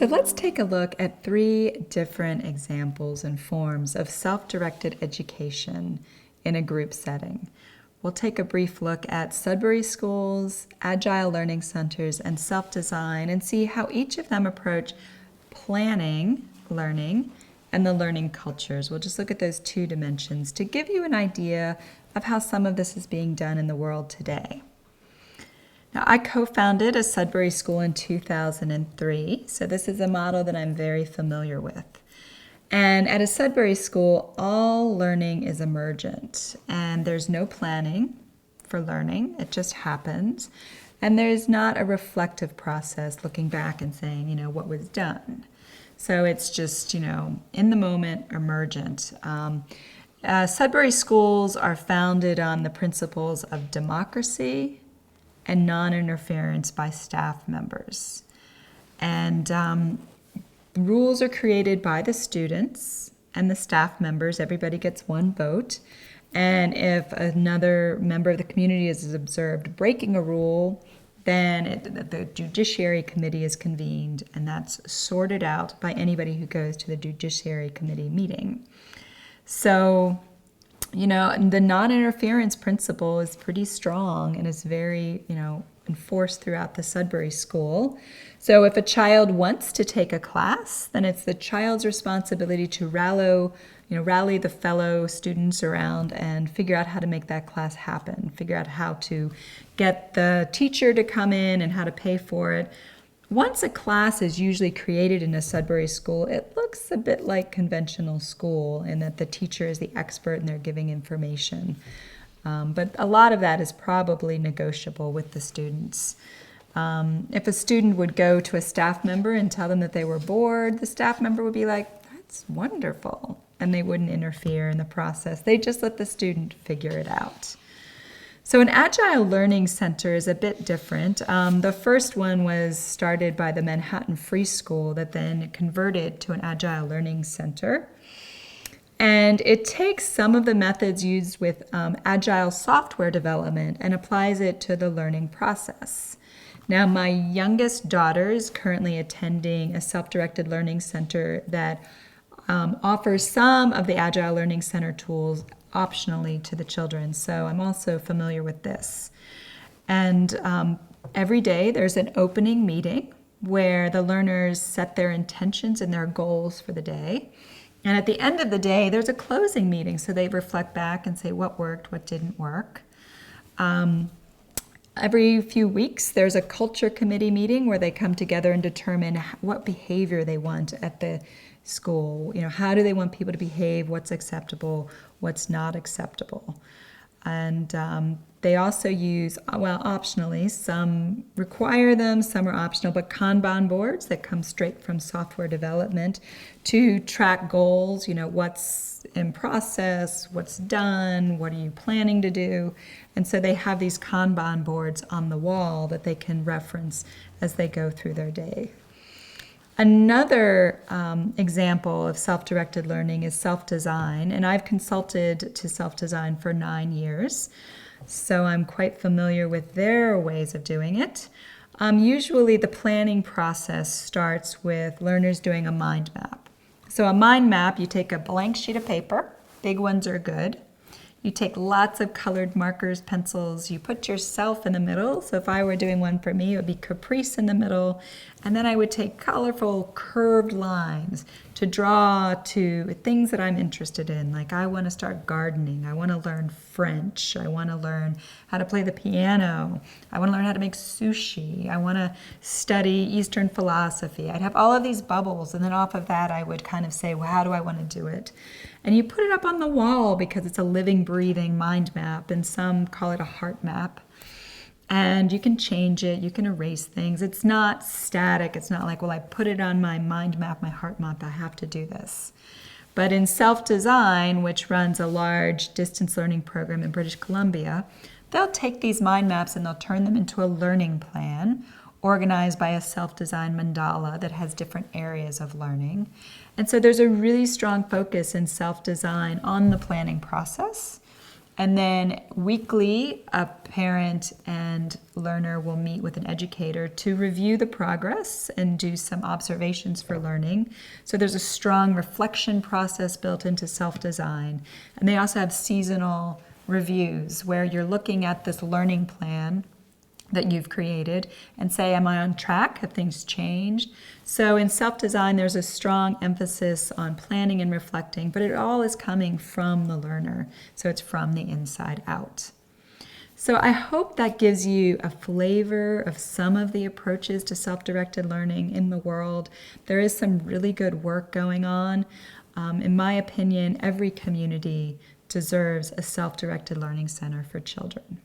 So let's take a look at 3 different examples and forms of self-directed education in a group setting. We'll take a brief look at Sudbury Schools, Agile Learning Centers, and self-design and see how each of them approach planning learning and the learning cultures. We'll just look at those 2 dimensions to give you an idea of how some of this is being done in the world today. Now, I co-founded a Sudbury school in 2003, so this is a model that I'm very familiar with. And at a Sudbury school, all learning is emergent, and there's no planning for learning. It just happens. And there's not a reflective process looking back and saying, what was done. So it's just, in the moment, emergent. Sudbury schools are founded on the principles of democracy and non-interference by staff members. And rules are created by the students and the staff members. Everybody gets one vote. And if another member of the community is observed breaking a rule, then the Judiciary Committee is convened, and that's sorted out by anybody who goes to the Judiciary Committee meeting. So, the non-interference principle is pretty strong and is very, enforced throughout the Sudbury School. So if a child wants to take a class, then it's the child's responsibility to rally the fellow students around and figure out how to make that class happen, figure out how to get the teacher to come in and how to pay for it. Once a class is usually created in a Sudbury school, it looks a bit like conventional school in that the teacher is the expert and they're giving information. But a lot of that is probably negotiable with the students. If a student would go to a staff member and tell them that they were bored, the staff member would be like, "That's wonderful." And they wouldn't interfere in the process. They just let the student figure it out. So an Agile Learning Center is a bit different. The first one was started by the Manhattan Free School that then converted to an Agile Learning Center. And it takes some of the methods used with Agile software development and applies it to the learning process. Now, my youngest daughter is currently attending a self-directed learning center that offers some of the Agile Learning Center tools optionally to the children. So I'm also familiar with this. And every day there's an opening meeting where the learners set their intentions and their goals for the day. And at the end of the day, there's a closing meeting. So they reflect back and say what worked, what didn't work. Every few weeks, there's a culture committee meeting where they come together and determine what behavior they want at the school. How do they want people to behave? What's acceptable? What's not acceptable? And they also use, optionally, some require them, some are optional, but Kanban boards that come straight from software development to track goals, what's in process, what's done, what are you planning to do? And so they have these Kanban boards on the wall that they can reference as they go through their day. Another example of self-directed learning is self-design, and I've consulted to self-design for 9 years, so I'm quite familiar with their ways of doing it. Usually the planning process starts with learners doing a mind map. So a mind map, you take a blank sheet of paper, big ones are good. You take lots of colored markers, pencils, you put yourself in the middle. So if I were doing one for me, it would be Caprice in the middle. And then I would take colorful curved lines to draw to things that I'm interested in. Like I want to start gardening. I want to learn French. I want to learn how to play the piano. I want to learn how to make sushi. I want to study Eastern philosophy. I'd have all of these bubbles. And then off of that, I would kind of say, well, how do I want to do it? And you put it up on the wall because it's a living, breathing mind map, and some call it a heart map. And you can change it, you can erase things. It's not static. It's not like, well, I put it on my mind map, my heart map, I have to do this. But in self-design, which runs a large distance learning program in British Columbia, they'll take these mind maps and they'll turn them into a learning plan organized by a self-designed mandala that has different areas of learning. And so there's a really strong focus in self-design on the planning process And then weekly, a parent and learner will meet with an educator to review the progress and do some observations for learning. So there's a strong reflection process built into self-design. And they also have seasonal reviews where you're looking at this learning plan that you've created and say, am I on track? Have things changed? So in self-design, there's a strong emphasis on planning and reflecting, but it all is coming from the learner. So it's from the inside out. So I hope that gives you a flavor of some of the approaches to self-directed learning in the world. There is some really good work going on. In my opinion, every community deserves a self-directed learning center for children.